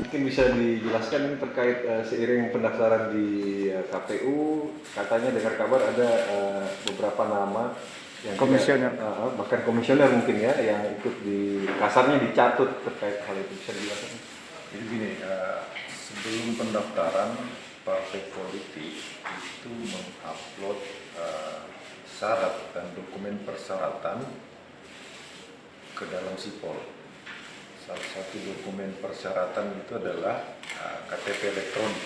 Mungkin bisa dijelaskan ini terkait seiring pendaftaran di KPU, katanya dengar kabar ada beberapa nama yang komisioner, bahkan komisioner mungkin ya, yang ikut kasarnya dicatut terkait hal itu. Bisa dijelaskan? Jadi gini, sebelum pendaftaran partai politik itu mengupload syarat dan dokumen persyaratan ke dalam sipol. Salah satu dokumen persyaratan itu adalah KTP elektronik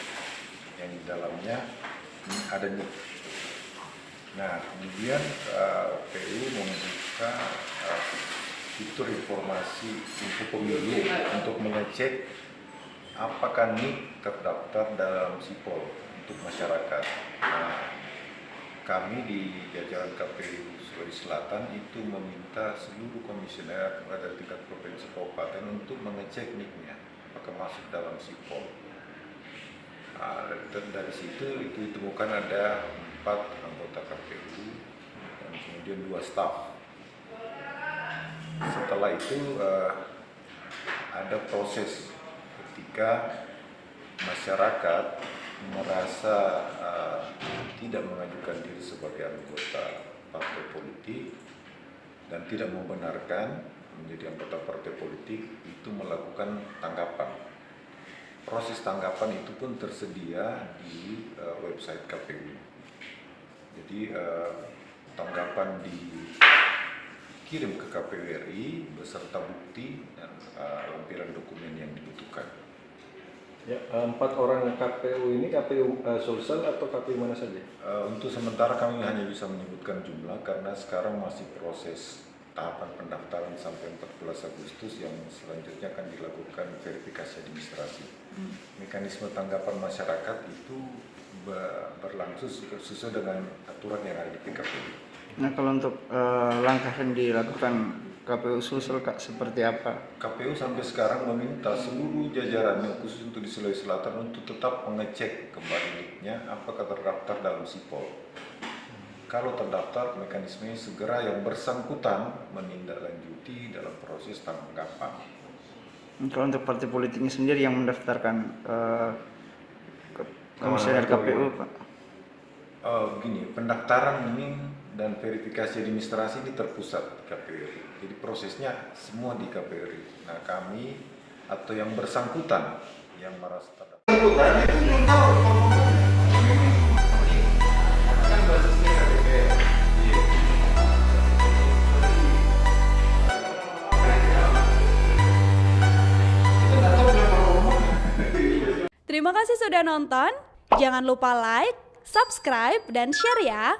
yang di dalamnya ada NIK. Nah, kemudian PU membuka fitur informasi info pemilu untuk mengecek apakah NIK terdaftar dalam sipol untuk masyarakat. Nah, kami di jajaran KPU Sulawesi Selatan itu meminta seluruh komisioner pada tingkat provinsi kabupaten untuk mengecek NIK-nya apakah masuk dalam sipol. Dari situ itu ditemukan ada 4 anggota KPU dan kemudian 2 staf. Setelah itu ada proses ketika masyarakat merasa tidak mengajukan diri sebagai anggota partai politik dan tidak membenarkan menjadi anggota partai politik, itu melakukan tanggapan. Proses tanggapan itu pun tersedia di website KPU. Jadi tanggapan dikirim ke KPU RI beserta bukti dan lampiran dokumen yang dibutuhkan. Ya, 4 orang KPU ini KPU Sulsel atau KPU mana saja? Untuk sementara kami hanya bisa menyebutkan jumlah karena sekarang masih proses tahapan pendaftaran sampai 14 Agustus yang selanjutnya akan dilakukan verifikasi administrasi. Mekanisme tanggapan masyarakat itu berlangsung sesuai dengan aturan yang ada di PKPU. Nah, kalau untuk langkah yang dilakukan KPU Sulsel Kak, seperti apa? KPU sampai sekarang meminta seluruh jajarannya khusus untuk di Sulawesi Selatan untuk tetap mengecek kembali NIK-nya apakah terdaftar dalam sipol. Kalau terdaftar, mekanismenya segera yang bersangkutan menindaklanjuti dalam proses tanggapan. Kalau untuk partai politiknya sendiri yang mendaftarkan komisioner KPU, Pak? Begini, pendaftaran ini dan verifikasi administrasi ini terpusat di KPU. Jadi prosesnya semua di KPU. Nah, kami atau yang bersangkutan yang merasa terdaftar. Terima kasih sudah nonton. Jangan lupa like, subscribe, dan share ya.